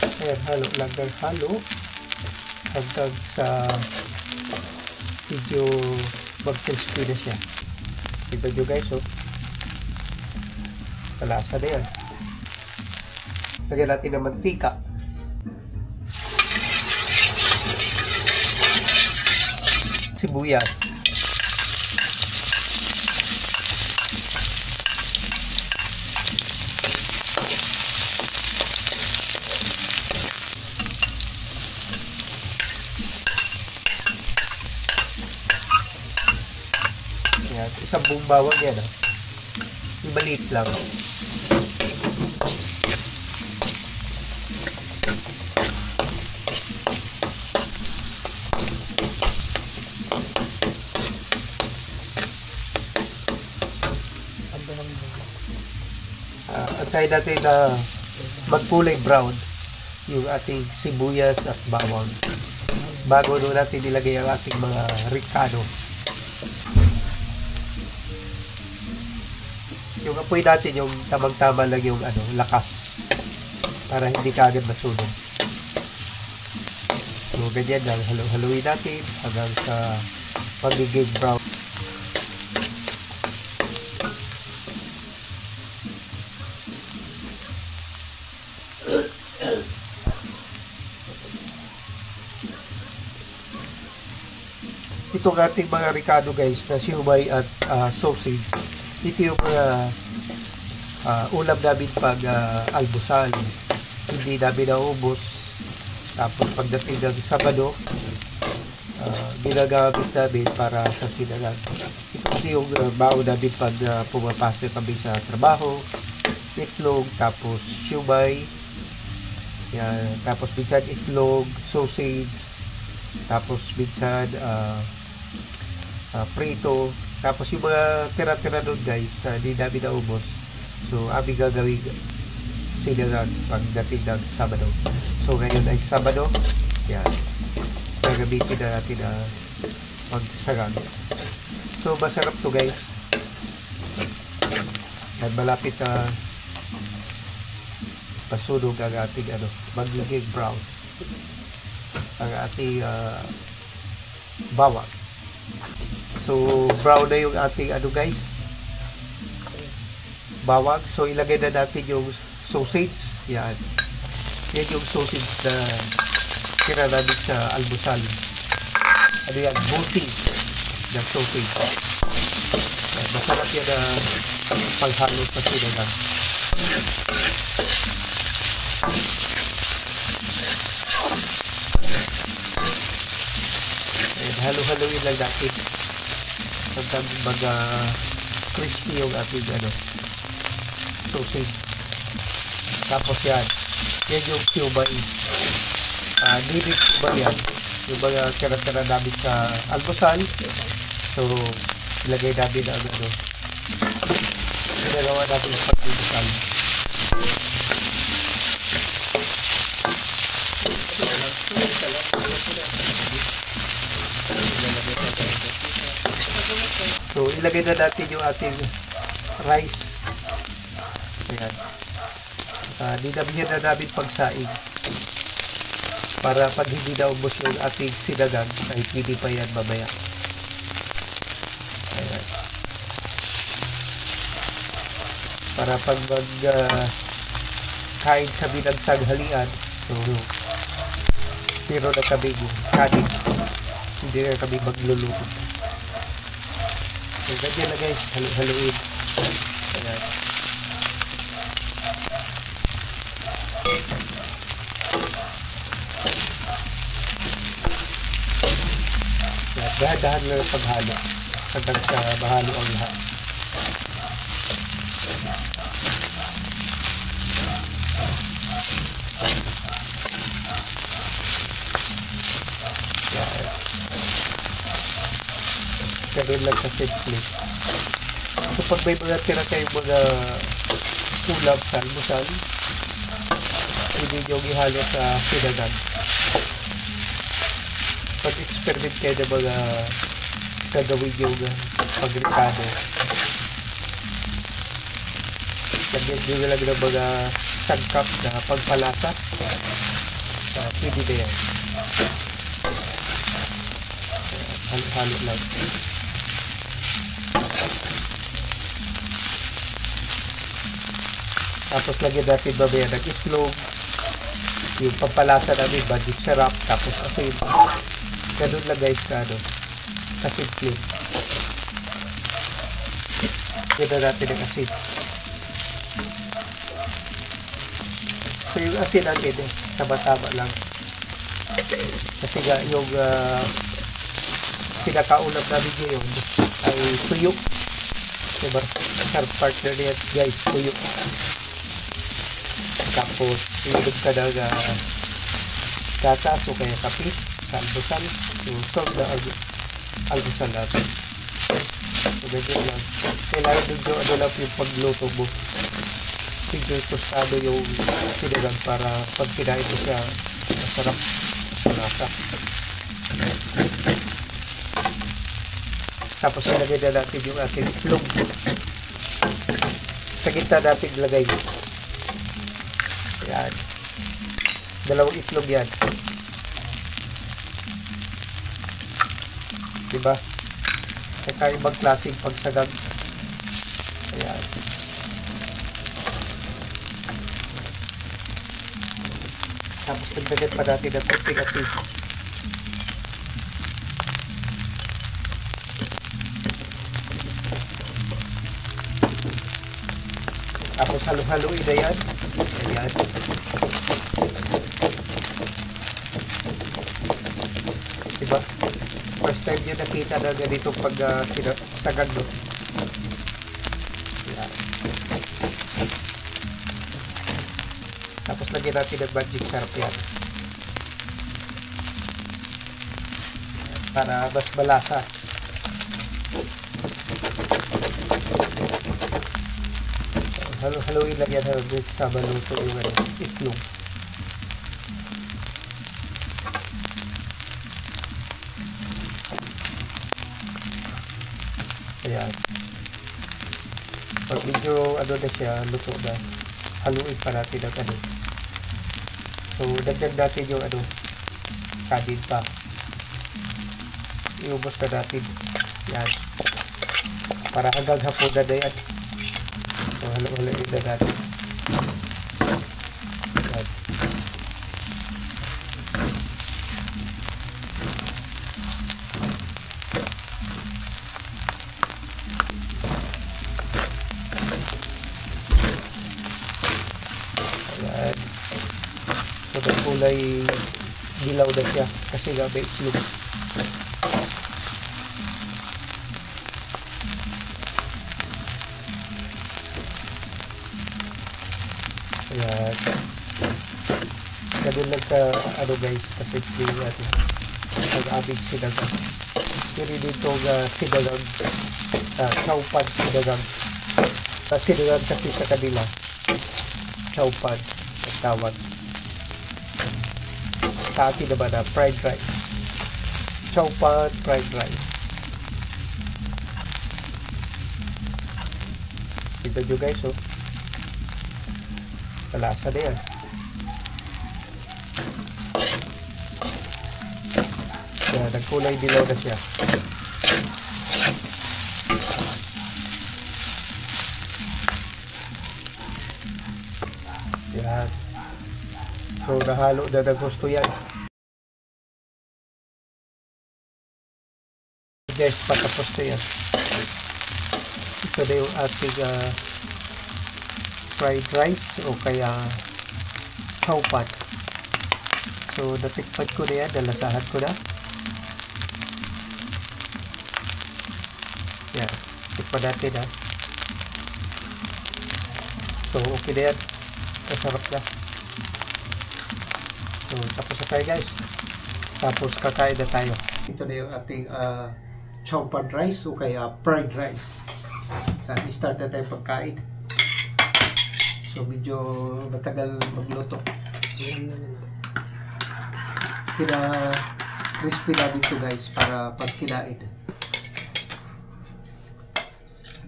Ayan, halo lang ng halo hanggang sa medyo mag-crispy na siya. Diba nyo guys, oh? Malasa na yan. Lagyan natin ng mantika. Sibuyas. Yan, isang buong bawang yan, ah. Maliit lang. Antayin natin na magkulay brown yung ating sibuyas at bawang bago doon natin nilagay ang ating mga ricado. Yung apoy natin yung tamang-tama lang yung lakas para hindi kaagad masunog. So ganyan lang, haluin natin hanggang sa magiging brown. Itong ating mga ricado guys na siumay at sausage, ito yung mga ulam namin pag almusal. Hindi namin naubos. Tapos pagdating ng Sabado, ginagamit namin para sa sinagang. Ito kasi yung baon namin pag pumapasok kami sa trabaho. Itlog, tapos siumay, yan, tapos minsan itlog, sausage, tapos minsan prito. Tapos yung mga tira-tira doon guys, hindi namin naubos. So, aming gagawin sinagang pagdating ng Sabado. So, ngayon ay Sabado. Yan. Gagamitin na natin na magsagang. So, masarap to guys. Yan, malapit na pasunog ang ating magiging brown. Ang ating bawang. So, brown na yung ating guys, bawang. So, ilagay na natin yung sausage. Yan. Yan yung sausage na kira namin sa almusal. Yan? Buti na sausage. Yan. Masarap yan na panghalo sa sinagang. Yan. Halo-haloin lang natin hanggang crispy yung ating sausage. Tapos yan yung siumay. Nibig siumay yan, yung mga tira-tira namin sa almusal. So ilagay namin ang ginagawa natin ang pag-almusal. So, ilagay na natin yung ating rice. Ayan. Dinamihan na namin pagsaing. Para pag hindi na ubos yung ating sinagang, ay pwede pa yan mamaya. Ayan. Para pag kain kami ng tanghalian, so, pero na kami kanin. Hindi na kami magluluto. So, ganyan na guys, haluin. Ayan. Dahan-dahan lang ang paghalo hanggang sa mahalo ang lahat. Ganun lang sa simple. So pag may mga tira kayong mga ulam sa almusal, hindi nyo ihalo sa sinagang. Pag-experiment kayo ng mga gagawin yung pag-ricado. Lagyan nyo lang ng mga sangkap na pagpalasa pwede na yan. Halo-halo lang. Tapos lagyan natin babaya ng itlog. Yung pampalasa namin, magic syrup, tapos asin. Ganun lang guys ka, kasimple. Lagyan na natin ng asin. So yung asin natin, tama-tama lang. Kasi nga yung pinakaulam namin ngayon ay tuyok. Diba? Sharp partner niya guys, tuyok. Tapos ilog ka ng gatas o kaya kape sa almusal. So solve na almusal natin. So ganyan lang. Kailangan medyo lang yung pagluto mo. Medyo tostado yung sinigang para pag kinain mo siya masarap sa lasa. Tapos ilagay na natin yung ating itlog. Sa gitna natin ilagay. Ayan. Dalawang itlog yan. Diba? Kakaibang klaseng pagsagag. Ayan. Tapos nagdagat pa natin ng konting asin. Tapos halo-haloin na yan. Ayan. Diba? First time nyo nakita na ganito pag sagag, no? Ayan. Tapos lagyan natin ng magic syrup yan. Para mas malasa. Halo-haloin lang yan sa maluto yung itlog. Ayan. Pag medyo na siya, luto na, haluin pa natin ang So, dagdag natin yung kanin pa. Iubos na natin. Yan. Para hanggang hapon na yan. So, halo-haloin na natin. Yan. Ayan. So, may kulay dilaw na siya kasi nga may itlog. Ayan. Ganun lang ka, guys, kasi yung pag-abig sinagang. Yun dito sinagang, chowpad sinagang. Sinagang kasi sa kanila, chowpad ang tawag. Sa atin naman na fried rice. Chowpad fried rice. Tignan nyo guys, oh. Malasa na yan. Kaya nagkulay dilaw na siya. Yan. So nahalo na ng gusto yan. Guys, patapos na yan. Ito na yung ating fried rice o kaya chowpad. So natikpan ko na yan, nalasahan ko na. Yan, tikpan natin ha. So okay na yan, masarap na. So tapos na tayo guys. Tapos kakain na tayo. Ito na yung ating chowpad rice o kaya fried rice. I-start na tayo pagkain. So medyo matagal magluto. Crispy namin ito guys para pag kinain.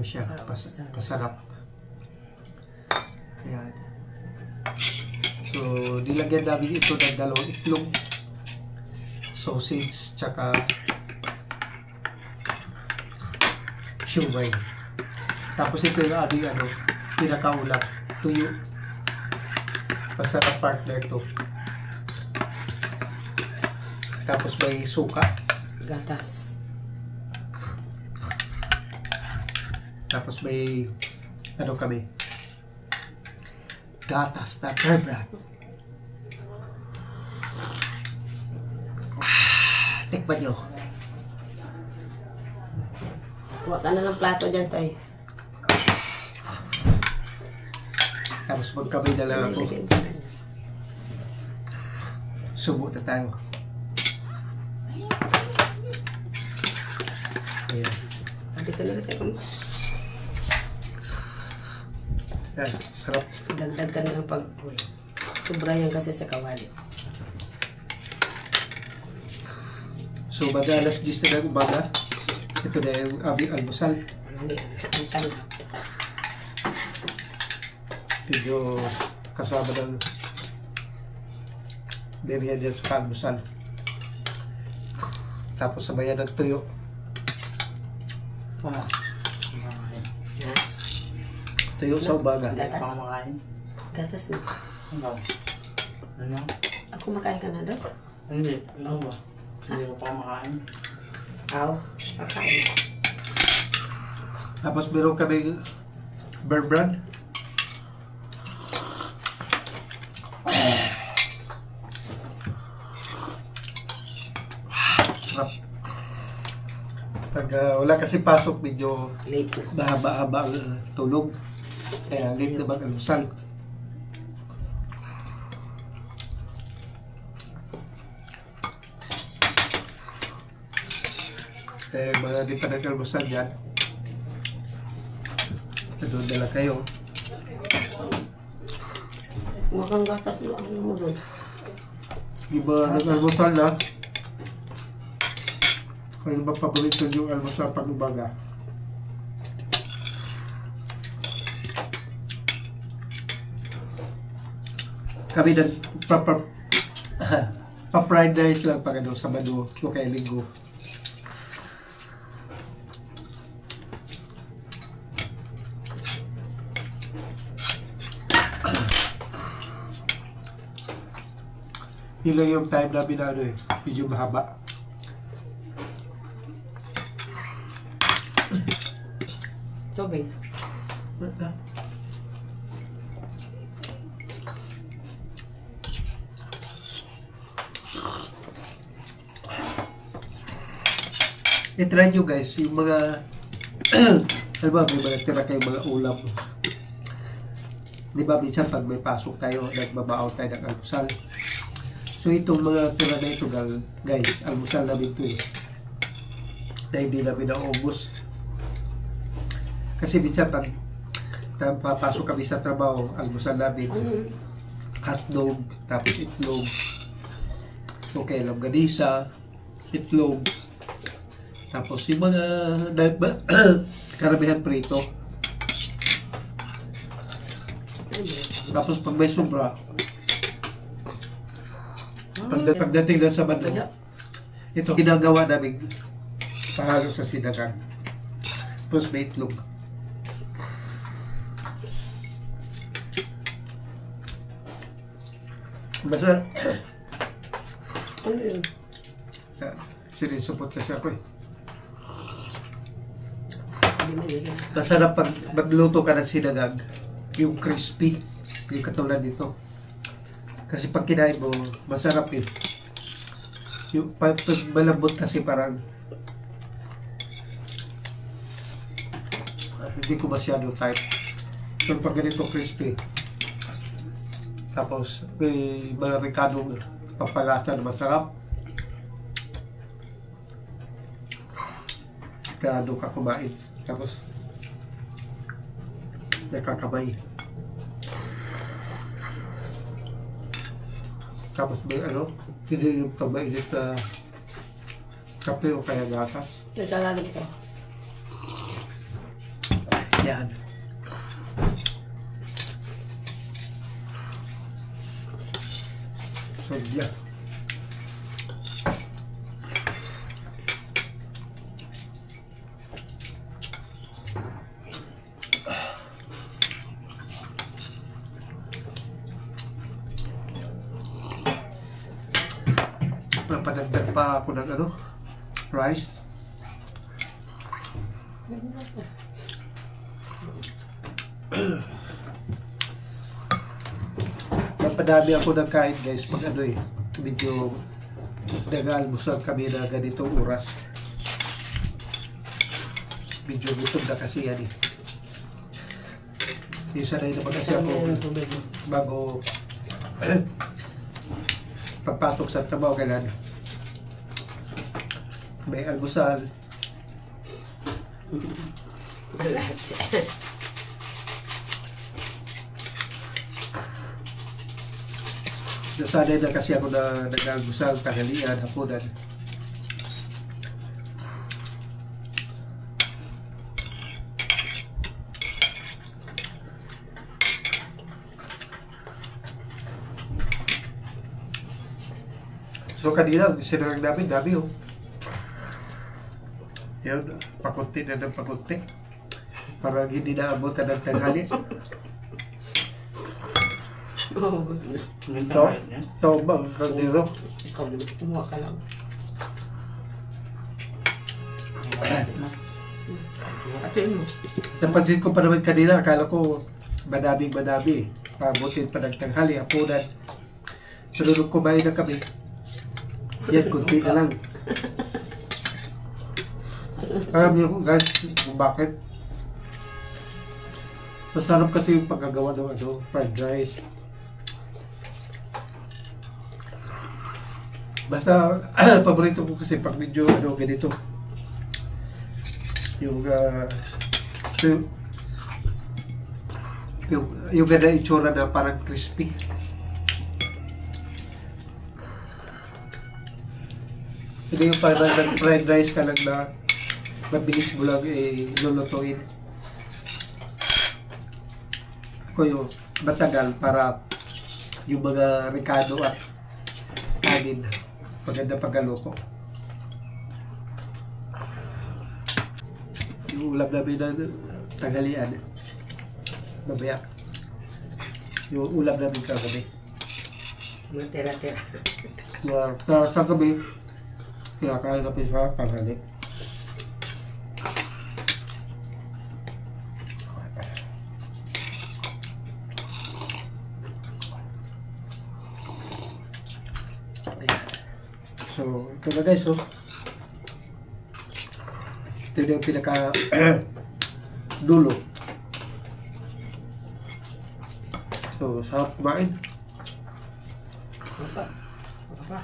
Siya, pasarap. Ayan. So, nilagyan namin ito ng 2 itlog, sausage, tsaka shumai. Tapos ito yung aming pinakaulam, tuyo. Masarap partner to. Tapos may suka. Gatas. Tapos may kami? Gatas na brand. Tikman nyo. Kuha ka na ng plato dyan, Tay. Tapos magkamay na lang ako. Subo na tayo. Ayan. Dito na rin sa kamo. Ayan, sarap. Dagdag ka na lang pag sobra yan kasi sa kawali. So, baga alas 10 na ng umaga. Ito na yung aming almusal. Ang tanong. Medyo kasama ng merienda sa almusal. Tapos sabayan ng tuyo. Tuyo sa umaga. Gatas. Gatas na. Ano? Ako makain ka na doon? Hindi. Ano ba? Hindi ko pa makain. Aw, makain. Tapos meron kami bear brand. Sarap. Pag wala kasi pasok, medyo Late. mahaba-haba ang tulog. Kaya late na mag-almusal. Kaya mga di pa nag-almusal dyan, doon na lang kayo. Mukhang gatas mo. Ano mo doon? Di ba nag-almusal na? Kaya ba paborito yung almusal pag umaga? Kami na pa-Friday night lang pag Sabado, o kaya Linggo. Yun lang yung time namin na medyo mahaba. Tubig. I-try nyo guys, yung mga alam ba, may mga tira kayong mga ulam. Di ba, minsan pag may pasok tayo, nagbabaon tayo ng almusal. So itong mga tira na ito guys, almusal namin ito na hindi namin naubos. Kasi minsan pag papasok kami sa trabaho, almusal namin hotdog, tapos itlog, okay, longganisa, itlog, tapos yung mga karamihan prito. Tapos pag may sobra, pagdating lang sa Sabado, ito ginagawa namin pahalo sa sinagang. Tapos may itlog. Basta Ano yun? sinisupot kasi ako Masarap pag magluto ka ng sinagang, yung crispy, yung katulad nito. Kasi pag kinain mo, masarap yung pag malambot kasi parang hindi ko masyado type. Pero pag ganito crispy, tapos may mga ricadong pampalasa na masarap, kado ka kumain. Tapos nakakamay. Tapos may hindi yung mainit na kape o kaya gatas. Nagkalalim ka. Yan. Sodya. Napadagdag pa ako ng ano, rice. Napadami ako ng kain guys pag ano eh, medyo nag-almusal kami na ganitong oras. Medyo gutom na kasi yan eh. Isa na naman kasi ako bago pagpasok sa trabaho kailan may almusal. Nasanay na kasi ako na nag-almusal, tanghalian, hapunan. So kanina, sinarang namin, dami oh. Yan, pakunti na ng pakunti. Parang hindi naabot ka ng tanghali. Oh, Ito, ito ba, kaldero? ikaw naman, kumuha ka lang. Atin mo. Napansin ko pa naman kanina, akala ko madaming. Pabutin pa ng tanghali, hapunan. Sunod kumain na kami. Yan, kunti na lang. Alam niyo guys, kung bakit? Masarap kasi yung pagkagawa ng ano, fried rice. Basta, paborito ko kasi pag medyo ano, ganito. Yung yung ganda itsura na parang crispy. Hindi yung parang fried rice ka lang na mabilis mo lang lulutuin. Ako yung matagal para yung mga ricado at kanin maganda pagkaluto. Yung ulam namin na tanghalian mamaya. Yung ulam namin kagabi. Mga tira-tira. Sa gabi kinakain namin sa tanghali. So, ito na guys, oh. Ito na yung pinaka dulo. So, sarap kumain. Apa? Apa?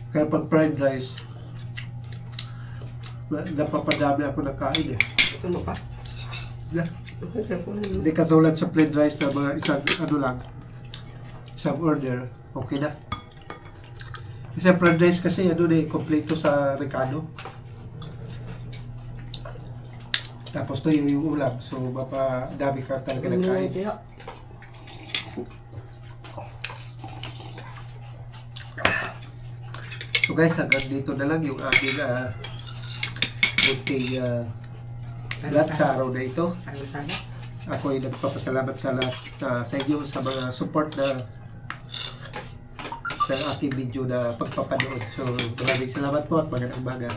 Kaya pag fried rice, napapadami ako ng kain eh. Ito mo pa? Yeah. Hindi katulad sa plain rice na mga isang ano lang, isang order, okay na. Kasi fried rice kasi ano na kompleto sa Ricardo. Tapos to yung ulam, so mapadami ka talaga ng kain. So guys, hanggang dito na lang yung aking munting lahat sa araw na ito. Ako ay nagpapasalamat sa lahat sa inyo sa mga support na sa aking video na pagpapanood. So maraming salamat po at magandang umaga.